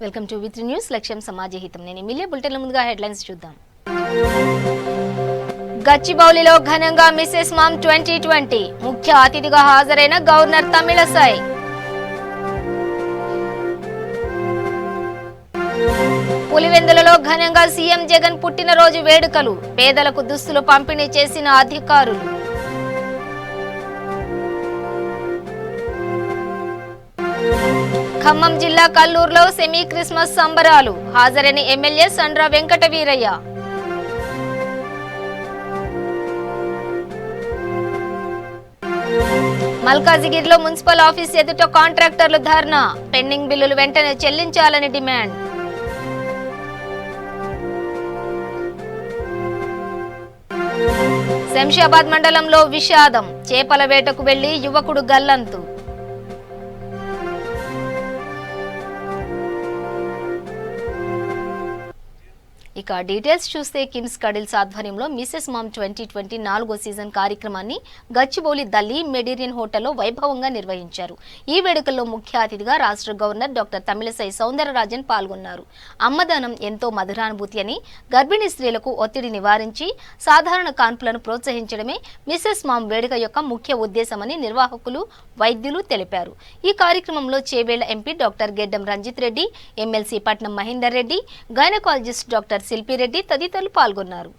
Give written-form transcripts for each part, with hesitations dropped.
Welcome to with news లక్ష్యం సమాజహితం. నేను MLA బులెటిన్ల ముందుగా హెడ్లైన్స్ చూద్దాం. గచ్చిబౌలిలో ఘనంగా మిసెస్ మామ్ 2020 ముఖ్య అతిథిగా హాజరైన గవర్నర్ తమిళసై. పులివెందులలో ఘనంగా సీఎం జగన్ పుట్టినరోజు వేడుకలు, పేదలకు దుస్తులు పంపిణీ చేసిన అధికారులు. ఖమ్మం జిల్లా కల్లూరులో సెమీ క్రిస్మస్ సంబరాలు, హాజరైన ఎమ్మెల్యే సండ్ర వెంకట వీరయ్య. మల్కాజిగిరిలో మున్సిపల్ ఆఫీస్ ఎదుట కాంట్రాక్టర్లు ధర్నా, పెండింగ్ బిల్లులు వెంటనే చెల్లించాలని డిమాండ్. శంషాబాద్ మండలంలో విషాదం, చేపల వేటకు వెళ్లి యువకుడు గల్లంతు. ఇక డీటెయిల్స్ చూస్తే కిమ్స్ కడిల్స్ ఆధ్వర్యంలో మిసెస్ మామ్ 2020 4వ సీజన్ కార్యక్రమాన్ని గచ్చిబౌలి దల్లి మెడిరియన్ హోటల్లో వైభవంగా నిర్వహించారు. ఈ వేడుకల్లో ముఖ్య అతిథిగా రాష్ట్ర గవర్నర్ డాక్టర్ తమిళసై సౌందరరాజన్ పాల్గొన్నారు. అమ్మదానం ఎంతో మధురానుభూతి అని, గర్భిణీ స్త్రీలకు ఒత్తిడి నివారించి సాధారణ కాన్పులను ప్రోత్సహించడమే మిసెస్ మామ్ వేడుక యొక్క ముఖ్య ఉద్దేశమని నిర్వాహకులు, వైద్యులు తెలిపారు. ఈ కార్యక్రమంలో చేవేళ్ల ఎంపీ డాక్టర్ గెడ్డం రంజిత్ రెడ్డి, ఎమ్మెల్సీ పట్నం మహేందర్ రెడ్డి, గైనకాలజిస్ట్ డాక్టర్ శిల్పిరెడ్డి తదితరులు పాల్గొన్నారు.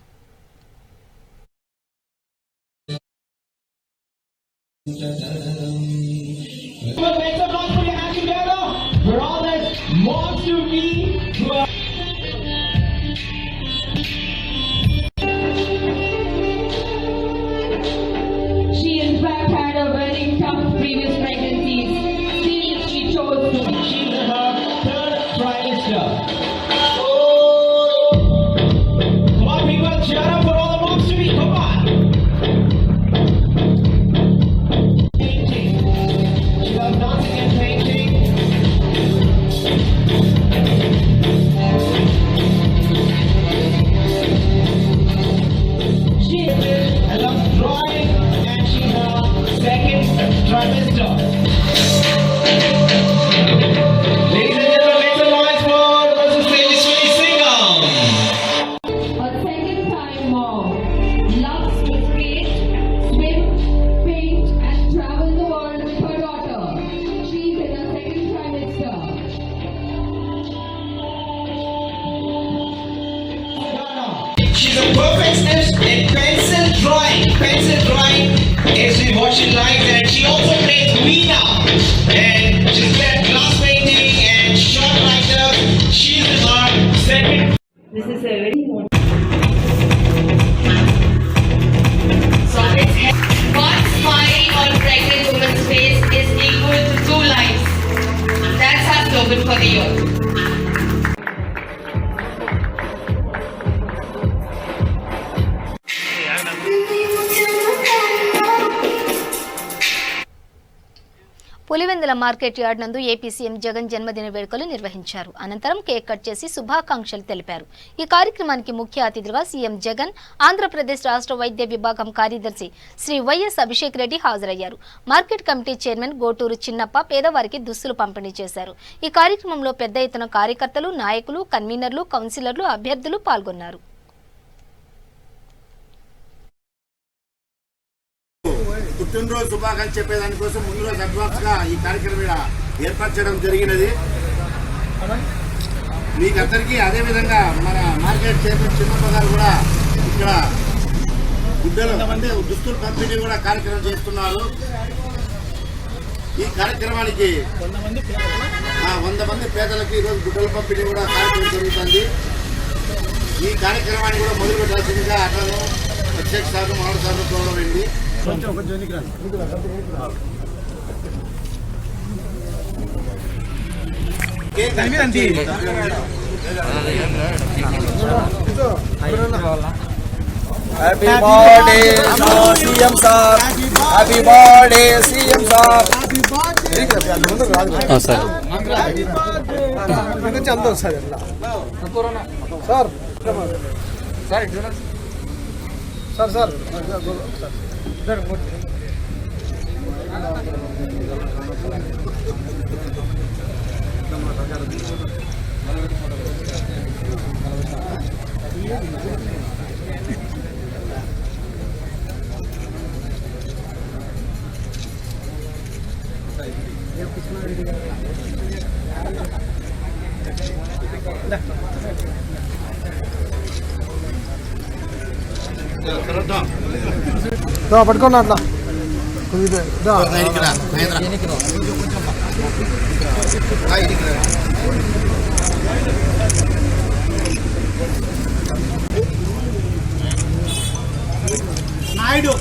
She's a perfectionist in pencil drawing. Pencil drawing is what she likes, and she also plays Veena. And she's got glass painting and short writer. She's in our second. This is a very So it's one smile on pregnant woman's face is equal to 2 lives. That's our slogan for the year. Pulivendula market yard నందు AP CM Jagan జన్మదిన వేడుకలు నిర్వహించారు. అనంతరం cake cut చేసి శుభాకాంక్షలు తెలిపారు. ఈ కార్యక్రమానికి ముఖ్య అతిథిగా సీఎం జగన్, ఆంధ్రప్రదేశ్ రాష్ట్ర వైద్య విభాగం కార్యదర్శి శ్రీ వైఎస్ అభిషేక్ రెడ్డి హాజరయ్యారు. మార్కెట్ కమిటీ చైర్మన్ గోటూరు చిన్నప్ప పేదవారికి దుస్తులు పంపిణీ చేశారు. ఈ కార్యక్రమంలో పెద్ద ఎత్తున కార్యకర్తలు, నాయకులు, కన్వీనర్లు, కౌన్సిలర్లు, అభ్యర్థులు పాల్గొన్నారు. పుట్టినరోజు శుభాకాంక్షలు చెప్పేదానికోసం ముందు రోజు అడ్వాన్స్ గా ఈ కార్యక్రమం ఏర్పాటు చేయడం జరిగినది. మీకందరికీ అదేవిధంగా మన మార్కెట్ చైర్మన్ చిన్నప్ప గారు కూడా ఇక్కడ గుడ్డలు దుస్తులు పంపిణీ కూడా కార్యక్రమం చేస్తున్నారు. ఈ కార్యక్రమానికి 100 మంది పేదలకు ఈరోజు గుడ్డల పంపిణీ కూడా కార్యక్రమం జరుగుతుంది. ఈ కార్యక్రమాన్ని కూడా మొదలు పెట్టాల్సిందిగా అతను అధ్యక్ష సార్లు మామూలు సార్లు చూడమైంది. Happy birthday CM sir. Happy birthday CM sir. Sir sir sir పట్టుకున్నా అట్లా నాయుడు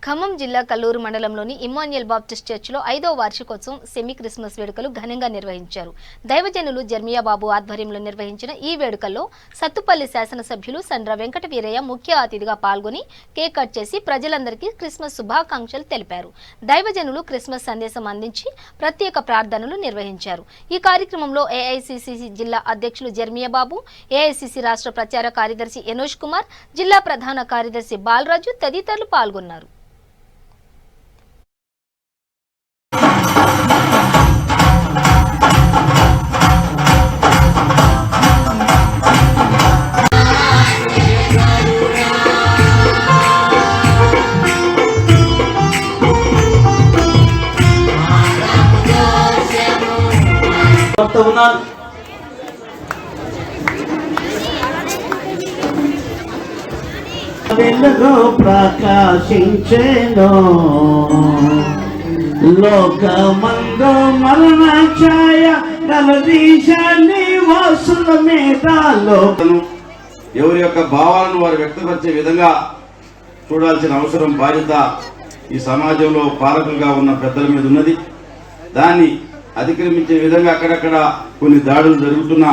ఖమ్మం జిల్లా కల్లూరు మండలంలోని ఇమ్మాన్యుయల్ బాప్టిస్ట్ చర్చిలో 5వ వార్షికోత్సవం సెమీ క్రిస్మస్ వేడుకలు ఘనంగా నిర్వహించారు. దైవజనులు జర్మియా బాబు ఆధ్వర్యంలో నిర్వహించిన ఈ వేడుకల్లో సత్తుపల్లి శాసనసభ్యులు సండ్ర వెంకట వీరయ్య ముఖ్య అతిథిగా పాల్గొని కేక్ కట్ చేసి ప్రజలందరికీ క్రిస్మస్ శుభాకాంక్షలు తెలిపారు. దైవజనులు క్రిస్మస్ సందేశం అందించి ప్రత్యేక ప్రార్థనలు నిర్వహించారు. ఈ కార్యక్రమంలో ఏఐసిసి జిల్లా అధ్యక్షులు జర్మియా బాబు, ఏఐసిసి రాష్ట్ర ప్రచార కార్యదర్శి ఎనోష్ కుమార్, జిల్లా ప్రధాన కార్యదర్శి బాలరాజు తదితరులు పాల్గొన్నారు. ఉన్నాను. వెలుగు ప్రకాశించెను లోకమందు మరణ ఛాయ కలదీశాన్ని వాసుల మీద ఎవరి యొక్క భావాలను వారు వ్యక్తపరిచే విధంగా చూడాల్సిన అవసరం, బాధ్యత ఈ సమాజంలో పాలకులుగా ఉన్న పెద్దల మీద ఉన్నది. దాన్ని అతిక్రమించే విధంగా అక్కడక్కడ కొన్ని దాడులు జరుగుతున్నా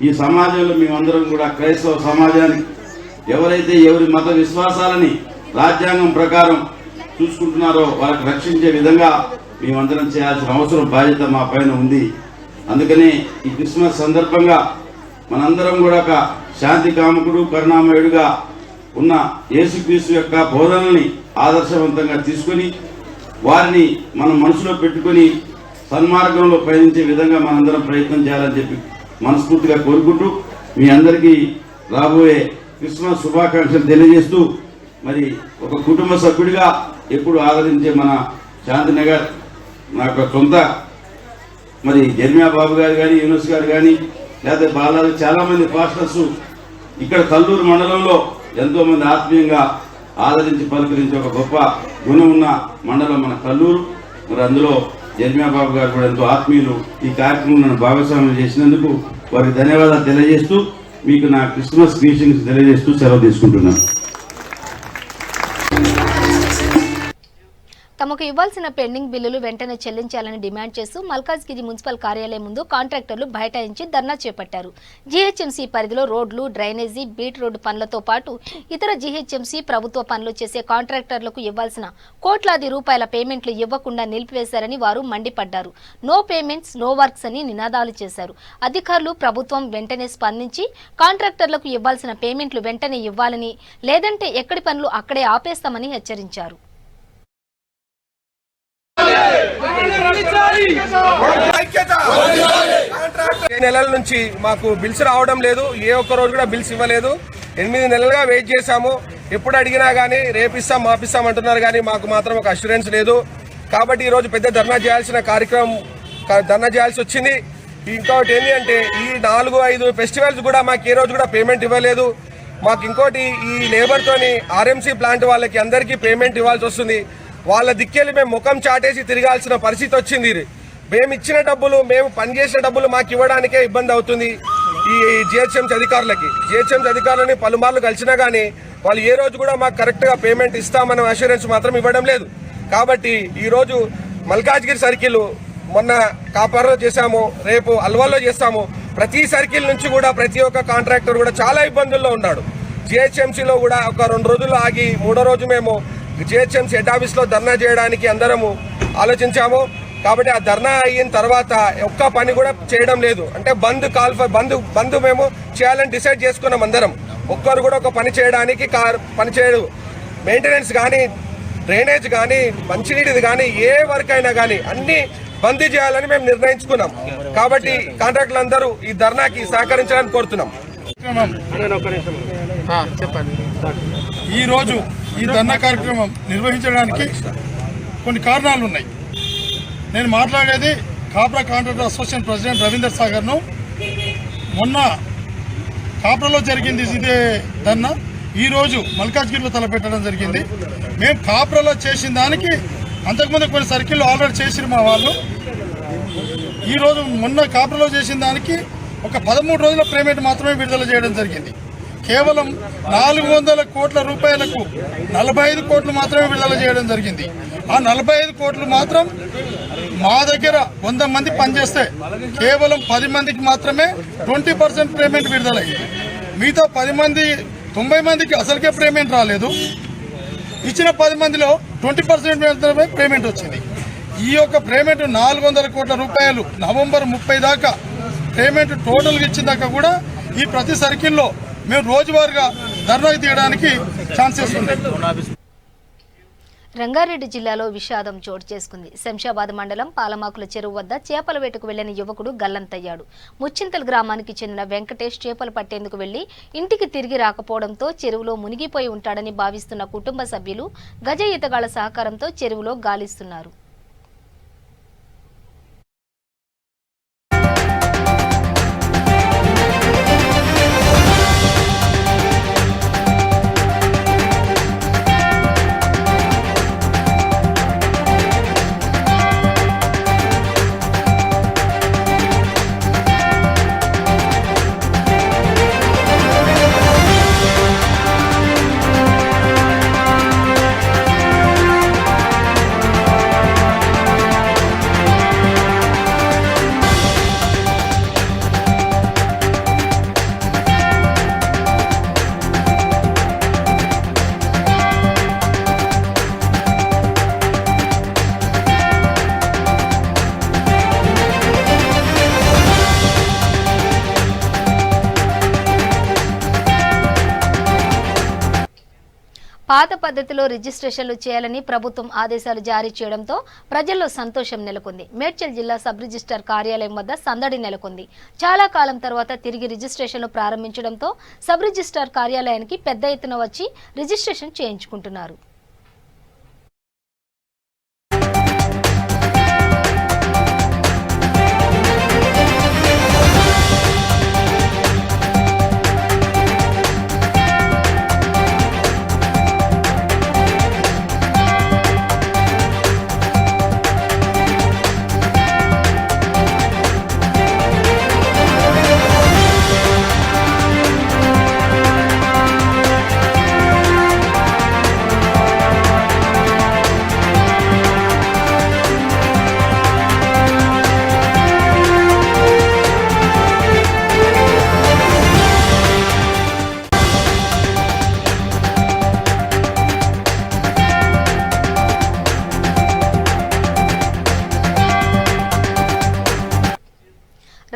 ఈ సమాజంలో మేమందరం కూడా క్రైస్తవ సమాజానికి ఎవరైతే ఎవరి మత విశ్వాసాలని రాజ్యాంగం ప్రకారం చూసుకుంటున్నారో వాళ్ళకి రక్షించే విధంగా మేమందరం చేయాల్సిన అవసరం, బాధ్యత మా పైన ఉంది. అందుకనే ఈ క్రిస్మస్ సందర్భంగా మనందరం కూడా ఒక శాంతి కాముకుడు, కరుణామయుడుగా ఉన్న యేసుక్రీస్తు యొక్క బోధనల్ని ఆదర్శవంతంగా తీసుకొని వారిని మనం మనసులో పెట్టుకొని సన్మార్గంలో పయనించే విధంగా మనందరం ప్రయత్నం చేయాలని చెప్పి మనస్ఫూర్తిగా కోరుకుంటూ మీ అందరికీ రాబోయే క్రిస్మస్ శుభాకాంక్షలు తెలియజేస్తూ, మరి ఒక కుటుంబ సభ్యుడిగా ఎప్పుడు ఆదరించే మన శాంతినగర్ నాకు సొంత మరి జర్మియా బాబు గారు కానీ, యూనుస్ గారు కానీ, లేకపోతే బాలాజీ చాలామంది పాస్టర్స్ ఇక్కడ కల్లూరు మండలంలో ఎంతోమంది ఆత్మీయంగా ఆదరించి పలుకరించే ఒక గొప్ప గుణం ఉన్న మండలం మన కల్లూరు. మరి అందులో జర్మియా బాబు గారు కూడా ఎంతో ఆత్మీయులు. ఈ కార్యక్రమంలో భాగస్వామ్యం చేసినందుకు వారికి ధన్యవాదాలు తెలియజేస్తూ మీకు నా క్రిస్మస్ గ్రీటింగ్స్ తెలియజేస్తూ సెలవు తీసుకుంటున్నాను. తమకు ఇవ్వాల్సిన పెండింగ్ బిల్లులు వెంటనే చెల్లించాలని డిమాండ్ చేస్తూ మల్కాజ్గిరి మున్సిపల్ కార్యాలయం ముందు కాంట్రాక్టర్లు బైఠాయించి ధర్నా చేపట్టారు. జీహెచ్ఎంసీ పరిధిలో రోడ్లు, డ్రైనేజీ, బీట్ రోడ్డు పనులతో పాటు ఇతర జీహెచ్ఎంసీ ప్రభుత్వ పనులు చేసే కాంట్రాక్టర్లకు ఇవ్వాల్సిన కోట్లాది రూపాయల పేమెంట్లు ఇవ్వకుండా నిలిపివేశారని వారు మండిపడ్డారు. నో పేమెంట్స్ నో వర్క్స్ అని నినాదాలు చేశారు. అధికారులు, ప్రభుత్వం వెంటనే స్పందించి కాంట్రాక్టర్లకు ఇవ్వాల్సిన పేమెంట్లు వెంటనే ఇవ్వాలని, లేదంటే ఎక్కడి పనులు అక్కడే ఆపేస్తామని హెచ్చరించారు. నెలల నుంచి మాకు బిల్స్ రావడం లేదు. ఏ ఒక్క రోజు కూడా బిల్స్ ఇవ్వలేదు. 8 నెలలుగా వెయిట్ చేశాము. ఎప్పుడు అడిగినా కానీ రేపిస్తాం మాపిస్తాం అంటున్నారు, కానీ మాకు మాత్రం ఒక అష్యూరెన్స్ లేదు. కాబట్టి ఈరోజు పెద్ద ధర్నా చేయాల్సిన ధర్నా చేయాల్సి వచ్చింది. ఇంకోటి ఏంటి అంటే ఈ 4-5 ఫెస్టివల్స్ కూడా మాకు ఏ రోజు కూడా పేమెంట్ ఇవ్వలేదు. మాకు ఇంకోటి ఈ లేబర్తోని ఆర్ఎంసీ ప్లాంట్ వాళ్ళకి అందరికీ పేమెంట్ ఇవ్వాల్సి వస్తుంది. వాళ్ళ దిక్కెళ్ళి మేము ముఖం చాటేసి తిరగాల్సిన పరిస్థితి వచ్చింది. మేము ఇచ్చిన డబ్బులు, మేము పనిచేసిన డబ్బులు మాకు ఇవ్వడానికే ఇబ్బంది అవుతుంది ఈ జిహెచ్ఎంసీ అధికారులని పలుమార్లు కలిసినా కానీ వాళ్ళు ఏ రోజు కూడా మాకు కరెక్ట్గా పేమెంట్ ఇస్తామన్న అష్యూరెన్స్ మాత్రం ఇవ్వడం లేదు. కాబట్టి ఈరోజు మల్కాజ్గిరి సర్కిల్ మొన్న కాపారలో చేశాము, రేపు అల్వాల్లో చేస్తాము. ప్రతి సర్కిల్ నుంచి కూడా ప్రతి ఒక్క కాంట్రాక్టర్ కూడా చాలా ఇబ్బందుల్లో ఉన్నాడు. జిహెచ్ఎంసీలో కూడా ఒక 2 రోజులు ఆగి 3వ రోజు మేము జిహెచ్ఎంసీ హెడ్ ఆఫీస్లో ధర్నా చేయడానికి అందరము ఆలోచించాము. కాబట్టి ఆ ధర్నా అయిన తర్వాత ఒక్క పని కూడా చేయడం లేదు. అంటే బంద్ మేము చేయాలని డిసైడ్ చేసుకున్నాం అందరం. ఒక్కరు కూడా ఒక పని చేయడానికి పని చేయడు. మెయింటెనెన్స్ కానీ, డ్రైనేజ్ కానీ, మంచినీటిది కానీ, ఏ వర్క్ అయినా కానీ అన్ని బందీ చేయాలని మేము నిర్ణయించుకున్నాం. కాబట్టి కాంట్రాక్టులు అందరూ ఈ ధర్నాకి సహకరించాలని కోరుతున్నాం. ఈరోజు ఈ ధర్నా కార్యక్రమం నిర్వహించడానికి కొన్ని కారణాలు ఉన్నాయి. నేను మాట్లాడేది Kapra contractor association president Ravinder సాగర్ను. మొన్న కాప్రాలో జరిగింది ఇదే ధర్నా, ఈరోజు మల్కాజ్గిరిలో తలపెట్టడం జరిగింది. మేము కాప్రాలో చేసిన దానికి అంతకుముందు కొన్ని సర్కిల్లో ఆల్రెడీ చేసిరు మా వాళ్ళు. ఈరోజు మొన్న కాప్రాలో చేసిన దానికి ఒక 13 రోజుల పేమెంట్ మాత్రమే విడుదల చేయడం జరిగింది. కేవలం 400 కోట్ల రూపాయలకు 45 కోట్లు మాత్రమే విడుదల చేయడం జరిగింది. ఆ 45 కోట్లు మాత్రం మా దగ్గర 100 మంది పనిచేస్తే కేవలం 10 మందికి మాత్రమే 20% పేమెంట్ విడుదలయ్యింది. మిగతా 90 మందికి అసలుకే పేమెంట్ రాలేదు. ఇచ్చిన 10 మందిలో 20% మాత్రమే పేమెంట్ వచ్చింది. ఈ యొక్క పేమెంట్ 400 కోట్ల రూపాయలు నవంబర్ 30 దాకా పేమెంట్ టోటల్గా ఇచ్చిన దాకా కూడా ఈ ప్రతి సర్కిల్లో మేము రోజువారీగా ధర్నాకు తీయడానికి ఛాన్సెస్ ఉన్నాయి. రంగారెడ్డి జిల్లాలో విషాదం చోటు చేసుకుంది. శంషాబాద్ మండలం పాలమాకుల చెరువు వద్ద చేపల వేటకు వెళ్లిన యువకుడు గల్లంతయ్యాడు. ముచ్చింతల్ గ్రామానికి చెందిన వెంకటేష్ చేపలు పట్టేందుకు వెళ్లి ఇంటికి తిరిగి రాకపోవడంతో చెరువులో మునిగిపోయి ఉంటాడని భావిస్తున్న కుటుంబ సభ్యులు గజ ఈతగాళ్ల సహకారంతో చెరువులో గాలిస్తున్నారు. పాత పద్ధతిలో రిజిస్ట్రేషన్లు చేయాలని ప్రభుత్వం ఆదేశాలు జారీ చేయడంతో ప్రజల్లో సంతోషం నెలకొంది. మేడ్చల్ జిల్లా సబ్ రిజిస్ట్రార్ కార్యాలయం వద్ద సందడి నెలకొంది. చాలా కాలం తర్వాత తిరిగి రిజిస్ట్రేషన్లు ప్రారంభించడంతో సబ్ రిజిస్ట్రార్ కార్యాలయానికి పెద్ద ఎత్తున వచ్చి రిజిస్ట్రేషన్ చేయించుకుంటున్నారు.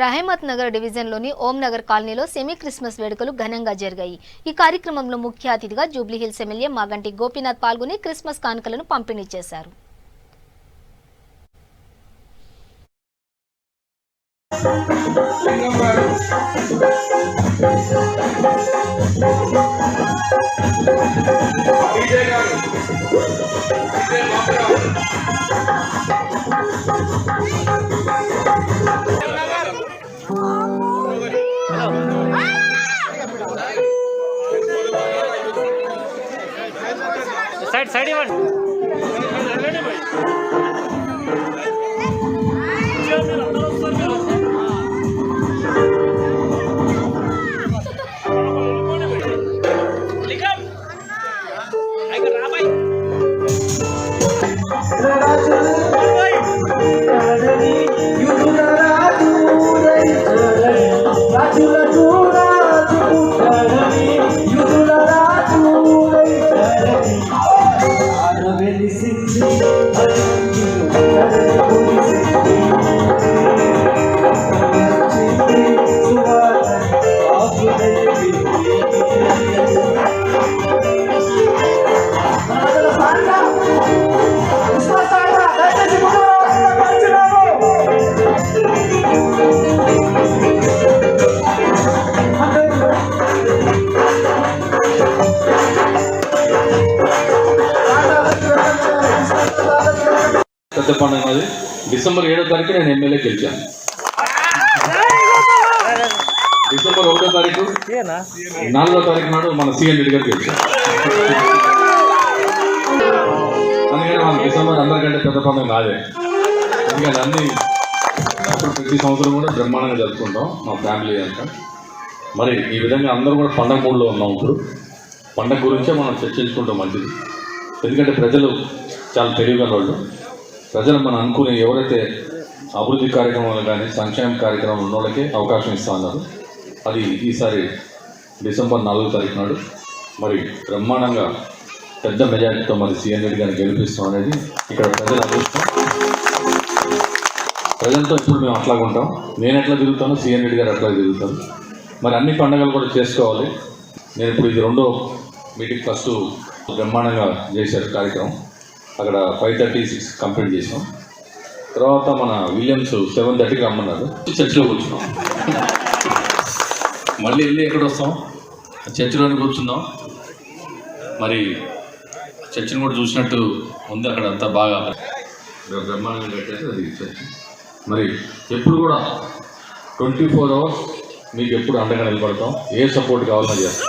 రహమత్ నగర్ డివిజన్లోని ఓం నగర్ కాలనీలో సెమీ క్రిస్మస్ వేడుకలు ఘనంగా జరిగాయి. ఈ కార్యక్రమంలో ముఖ్య అతిథిగా జూబ్లీహిల్స్ ఎమ్మెల్యే మాగంటి గోపీనాథ్ పాల్గొని క్రిస్మస్ కానుకలను పంపిణీ చేశారు. సైడ్ ఇవ్వండి. పెద్ద పండుగ అది. డిసెంబర్ 7వ తారీఖు నేను ఎమ్మెల్యే గెలిచాను. డిసెంబర్ 1వ తారీఖు 4వ తారీఖు నాడు మన సీఎం రెడ్డి గారు గెలిచారు. అందుకని మన డిసెంబర్ అందరికంటే పెద్ద పండుగ నాదే. అందుకని అన్ని ప్రతి సంవత్సరం కూడా బ్రహ్మాండంగా జరుపుకుంటాం మా ఫ్యామిలీ అంతా. మరి ఈ విధంగా అందరూ కూడా పండగ మూడ్లో ఉన్నాం. ఇప్పుడు పండగ గురించే మనం చర్చించుకుంటాం మంచిది. ఎందుకంటే ప్రజలు చాలా తెలివిగా వాళ్ళు. ప్రజలు మనం అనుకునే ఎవరైతే అభివృద్ధి కార్యక్రమాలు కానీ సంక్షేమ కార్యక్రమాలు ఉన్న వాళ్ళకే అవకాశం ఇస్తా ఉన్నారు. అది ఈసారి డిసెంబర్ 4వ తారీఖు నాడు మరి బ్రహ్మాండంగా పెద్ద మెజారిటీతో మరి సీఎం రెడ్డి గారిని గెలిపిస్తాం అనేది ఇక్కడ ప్రజలు అదృష్టం. ప్రజలతో ఇప్పుడు మేము అట్లాగా ఉంటాం. నేను ఎట్లా తిరుగుతాను, సీఎం రెడ్డి గారు అట్లా తిరుగుతాను. మరి అన్ని పండుగలు కూడా చేసుకోవాలి. నేను ఇప్పుడు ఇది 2వ మీటింగ్. ఫస్ట్ బ్రహ్మాండంగా చేశారు కార్యక్రమం. అక్కడ 5:36 కంప్లీట్ చేసాం. తర్వాత మన విలియమ్స్ 7:30కి రమ్మన్నారు. చర్చిలో కూర్చున్నాం. మళ్ళీ వెళ్ళి ఎక్కడ వస్తాం, చర్చిలోనే కూర్చుందాం. మరి చర్చిని కూడా చూసినట్టు ఉంది. అక్కడ అంతా బాగా బ్రహ్మాండంగా కట్టేసి అది చర్చి. మరి ఎప్పుడు కూడా 24 అవర్స్ మీకు ఎప్పుడు అండగా నిలబడతాం. ఏ సపోర్ట్ కావాలన్నా చేస్తాం.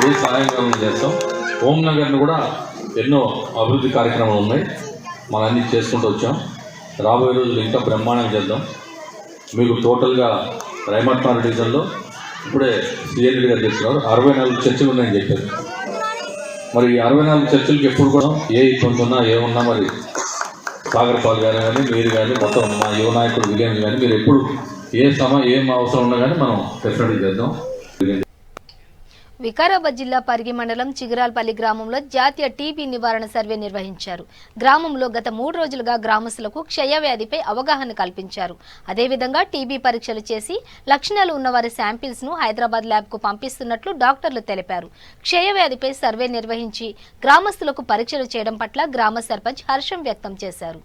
ఏ సహాయం కావాలన్నా చేస్తాం. హోమ్ నగర్ని కూడా ఎన్నో అభివృద్ధి కార్యక్రమాలు ఉన్నాయి. మనం అన్ని చేసుకుంటూ వచ్చాం. రాబోయే రోజులు ఇంకా బ్రహ్మాండంగా చేద్దాం. మీకు టోటల్గా రైమట్నార్ డివిజన్లో ఇప్పుడే సీఎం రెడ్డి గారు చేస్తున్నారు 64 చర్చలు ఉన్నాయని చెప్పారు. మరి 64 చర్చలకు ఎప్పుడు కూడా ఏ ఇబ్బంది ఉన్నా ఏమున్నా మరి సాగర్పాల్ గారు కానీ మీరు కానీ మొత్తం మా యువ నాయకుడు విలియమ్స్ కానీ మీరు ఎప్పుడు ఏం అవసరం ఉన్నా కానీ మనం డెఫినెట్గా చేద్దాం. వికారాబాద్ జిల్లా పరిగి మండలం చిగురాల్పల్లి గ్రామంలో జాతీయ టీబీ నివారణ సర్వే నిర్వహించారు. గ్రామంలో గత 3 రోజులుగా గ్రామస్తులకు క్షయవ్యాధిపై అవగాహన కల్పించారు. అదేవిధంగా టీబీ పరీక్షలు చేసి లక్షణాలు ఉన్నవారి శాంపిల్స్ ను హైదరాబాద్ ల్యాబ్ కు పంపిస్తున్నట్లు డాక్టర్లు తెలిపారు. క్షయవ్యాధిపై సర్వే నిర్వహించి గ్రామస్తులకు పరీక్షలు చేయడం పట్ల గ్రామ సర్పంచ్ హర్షం వ్యక్తం చేశారు.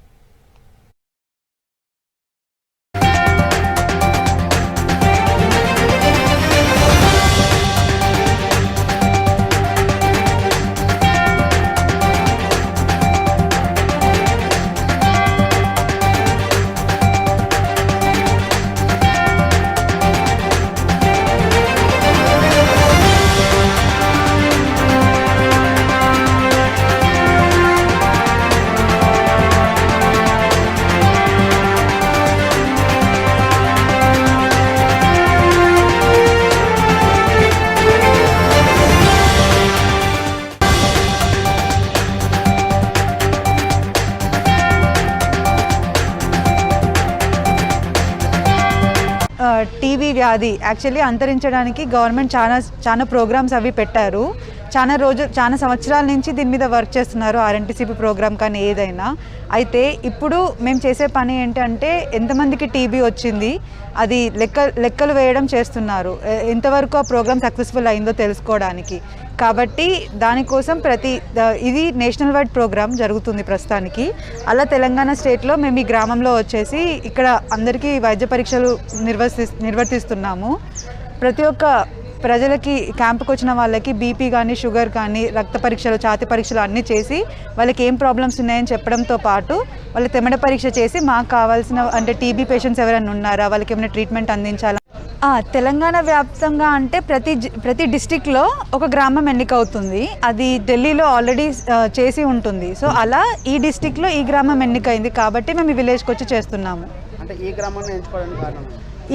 టీబీ వ్యాధి యాక్చువల్లీ అంతరించడానికి గవర్నమెంట్ చాలా ప్రోగ్రామ్స్ అవి పెట్టారు. చాలా సంవత్సరాల నుంచి దీని మీద వర్క్ చేస్తున్నారు. ఆర్ఎన్టీసీపీ ప్రోగ్రామ్ కానీ ఏదైనా. అయితే ఇప్పుడు మేము చేసే పని ఏంటంటే ఎంతమందికి టీబీ వచ్చింది అది లెక్కలు వేయడం చేస్తున్నారు. ఎంతవరకు ఆ ప్రోగ్రామ్ సక్సెస్ఫుల్ అయిందో తెలుసుకోవడానికి. కాబట్టి దానికోసం ఇది నేషనల్ వైడ్ ప్రోగ్రామ్ జరుగుతుంది ప్రస్తుతానికి. అలా తెలంగాణ స్టేట్లో మేము ఈ గ్రామంలో వచ్చేసి ఇక్కడ అందరికీ వైద్య పరీక్షలు నిర్వర్తిస్తున్నాము. ప్రతి ఒక్క ప్రజలకి క్యాంపుకి వచ్చిన వాళ్ళకి బీపీ కానీ షుగర్ కానీ రక్త పరీక్షలు ఛాతీ పరీక్షలు అన్నీ చేసి వాళ్ళకి ఏం ప్రాబ్లమ్స్ ఉన్నాయని చెప్పడంతో పాటు వాళ్ళ తెమ్మడ పరీక్ష చేసి మాకు కావాల్సిన అంటే టీబీ పేషెంట్స్ ఎవరైనా ఉన్నారా, వాళ్ళకి ఏమైనా ట్రీట్మెంట్ అందించాలా. తెలంగాణ వ్యాప్తంగా అంటే ప్రతి డిస్టిక్లో ఒక గ్రామం ఎన్నికవుతుంది. అది ఢిల్లీలో ఆల్రెడీ చేసి ఉంటుంది. సో అలా ఈ డిస్టిక్లో ఈ గ్రామం ఎన్నికైంది కాబట్టి మేము ఈ విలేజ్కి వచ్చి చేస్తున్నాము. అంటే ఈ గ్రామాన్ని ఎంచుకోవడానికి కారణం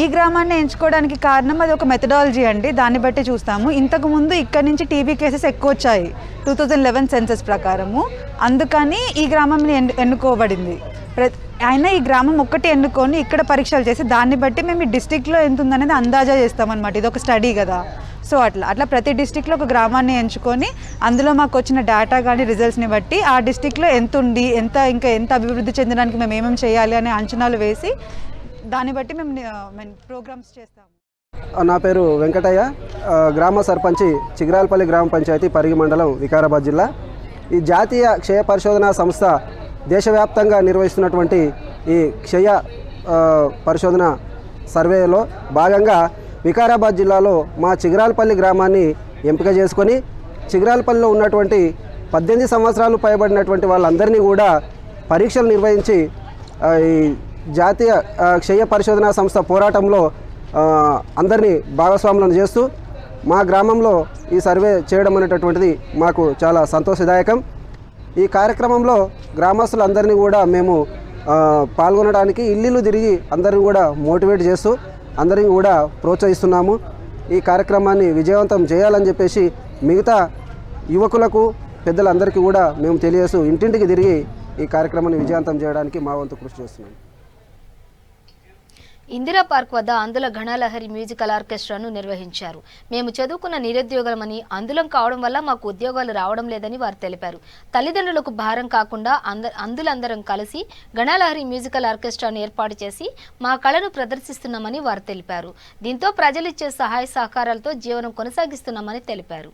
ఈ గ్రామాన్ని ఎంచుకోవడానికి కారణం అది ఒక మెథడాలజీ అండి. దాన్ని బట్టి చూస్తాము. ఇంతకుముందు ఇక్కడ నుంచి టీబీ కేసెస్ ఎక్కువ వచ్చాయి 2011 సెన్సస్ ప్రకారము. అందుకని ఈ గ్రామంని ఎన్నుకోబడింది. అయినా ఈ గ్రామం ఒక్కటి ఎన్నుకొని ఇక్కడ పరీక్షలు చేసి దాన్ని బట్టి మేము ఈ డిస్టిక్లో ఎంత ఉందనేది అందాజా చేస్తామన్నమాట. ఇది ఒక స్టడీ కదా. సో అట్లా ప్రతి డిస్టిక్లో ఒక గ్రామాన్ని ఎంచుకొని అందులో మాకు వచ్చిన డేటా కానీ రిజల్ట్స్ని బట్టి ఆ డిస్టిక్లో ఎంత ఉంది, ఇంకా ఎంత అభివృద్ధి చెందడానికి మేము ఏమేమి చేయాలి అనే అంచనాలు వేసి దాన్ని బట్టి మేము ప్రోగ్రామ్స్ చేస్తాము. నా పేరు వెంకటయ్య, గ్రామ సర్పంచి చిగురాల్పల్లి గ్రామ పంచాయతీ పరిగి మండలం వికారాబాద్ జిల్లా. ఈ జాతీయ క్షయ పరిశోధనా సంస్థ దేశవ్యాప్తంగా నిర్వహిస్తున్నటువంటి ఈ క్షయ పరిశోధన సర్వేలో భాగంగా వికారాబాద్ జిల్లాలో మా చిగురాల్పల్లి గ్రామాన్ని ఎంపిక చేసుకొని చిగురాల్పల్లిలో ఉన్నటువంటి 18 సంవత్సరాలు పైబడినటువంటి వాళ్ళందరినీ కూడా పరీక్షలు నిర్వహించి ఈ జాతీయ క్షయ పరిశోధనా సంస్థ పోరాటంలో అందరినీ భాగస్వాములను చేస్తూ మా గ్రామంలో ఈ సర్వే చేయడం అనేటటువంటిది మాకు చాలా సంతోషదాయకం. ఈ కార్యక్రమంలో గ్రామస్తులందరినీ కూడా మేము పాల్గొనడానికి ఇల్లు తిరిగి అందరిని కూడా మోటివేట్ చేస్తూ అందరిని కూడా ప్రోత్సహిస్తున్నాము. ఈ కార్యక్రమాన్ని విజయవంతం చేయాలని చెప్పేసి మిగతా యువకులకు పెద్దలందరికీ కూడా మేము తెలియజేస్తూ ఇంటింటికి తిరిగి ఈ కార్యక్రమాన్ని విజయవంతం చేయడానికి మా వంతు కృషి చేస్తున్నాం. ఇందిరా పార్క్ వద్ద అందుల ఘనలహరి మ్యూజికల్ ఆర్కెస్ట్రాను నిర్వహించారు. మేము చదువుకున్న నిరుద్యోగులమని, అందులం కావడం వల్ల మాకు ఉద్యోగాలు రావడం లేదని వారు తెలిపారు. తల్లిదండ్రులకు భారం కాకుండా అందులందరం కలిసి ఘనలహరి మ్యూజికల్ ఆర్కెస్ట్రాను ఏర్పాటు చేసి మా కళను ప్రదర్శిస్తున్నామని వారు తెలిపారు. దీంతో ప్రజలిచ్చే సహాయ సహకారాలతో జీవనం కొనసాగిస్తున్నామని తెలిపారు.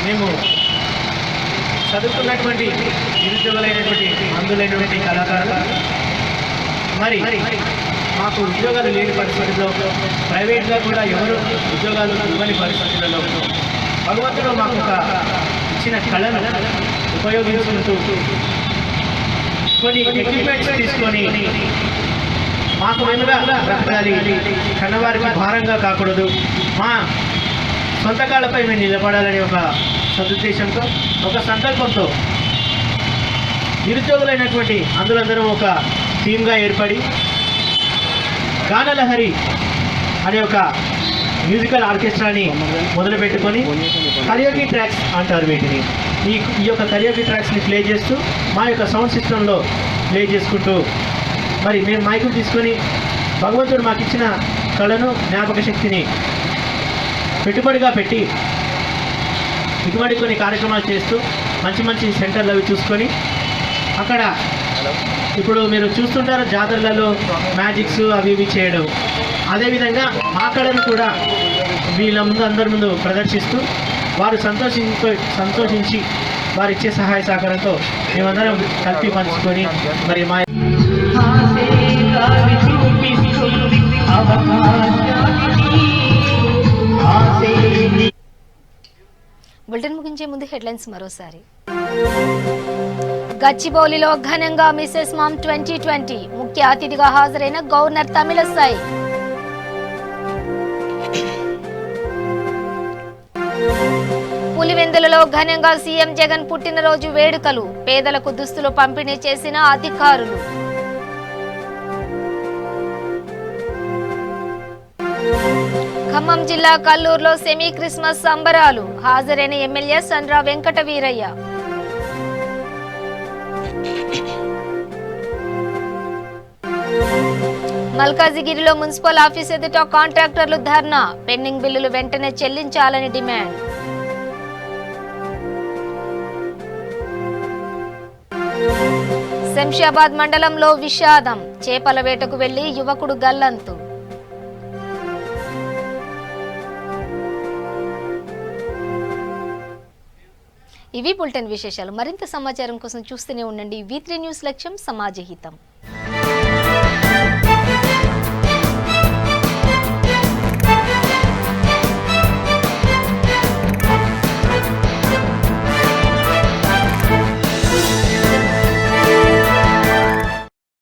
మేము చదువుకున్నటువంటి నిరుద్యోగులైనటువంటి అందులైనటువంటి కళాకారులు మరి మాకు ఉద్యోగాలు లేని పరిస్థితుల్లో ప్రైవేట్గా కూడా ఎవరు ఉద్యోగాలు ఇవ్వని పరిస్థితులలో భగవంతుడు మాకు ఒక ఇచ్చిన కళను ఉపయోగించుకుంటూ కొన్ని ఎక్విప్మెంట్స్ తీసుకొని మాకు వెనుక బ్రతకాలి, కన్నవారికి భారంగా కాకూడదు, మా సొంత కాళ్ళపై మేము నిలబడాలనే ఒక సదుద్దేశంతో, ఒక సంకల్పంతో నిరుద్యోగులైనటువంటి అందులందరం ఒక టీమ్గా ఏర్పడి గానలహరి అనే ఒక మ్యూజికల్ ఆర్కెస్ట్రాని మొదలుపెట్టుకొని కరియోకి ట్రాక్స్ అంటారు వీటిని. ఈ యొక్క కరియోకి ట్రాక్స్ని ప్లే చేస్తూ మా యొక్క సౌండ్ సిస్టంలో ప్లే చేసుకుంటూ మరి మేము మైకులు తీసుకొని భగవంతుడు మాకు ఇచ్చిన కళను, జ్ఞాపక శక్తిని పెట్టుబడిగా పెట్టి ఇటువంటి కొన్ని కార్యక్రమాలు చేస్తూ మంచి మంచి సెంటర్లు అవి చూసుకొని అక్కడ ఇప్పుడు మీరు చూస్తుంటారు జాతరలలో మ్యాజిక్స్ అవి ఇవి చేయడం, అదేవిధంగా మా కళను కూడా వీళ్ళ ముందు అందరి ముందు ప్రదర్శిస్తూ వారు సంతోషించి వారు ఇచ్చే సహాయ సహకారంతో మేమందరం కలిపి పంచుకొని మరి మా బులెటిన్ ముగించే ముందు హెడ్లైన్స్ మరోసారి. గచ్చిబౌలిలో ఘనంగా మిసెస్ మామ్ 2020 ముఖ్య అతిథిగా హాజరైన గవర్నర్ తమిళసై. పులివెందులలో ఘనంగా సీఎం జగన్ పుట్టినరోజు వేడుకలు, పేదలకు దుస్తులు పంపిణీ చేసిన అధికారులు. ఖమ్మం జిల్లా కల్లూరులో సెమీ క్రిస్మస్ సంబరాలు, హాజరైన ఎమ్మెల్యే సండ్ర వెంకట వీరయ్య. మల్కాజిగిరిలో మున్సిపల్ ఆఫీస్ ఎదుట కాంట్రాక్టర్లు ధర్నా, పెండింగ్ బిల్లులు వెంటనే చెల్లించాలని డిమాండ్. శంషాబాద్ మండలంలో విషాదం, చేపల వేటకు వెళ్లి యువకుడు గల్లంతు. ఇవి బులెటిన్ విశేషాలు. మరింత సమాచారం కోసం చూస్తూనే ఉండండి. V3 న్యూస్, లక్ష్యం సమాజ హితం.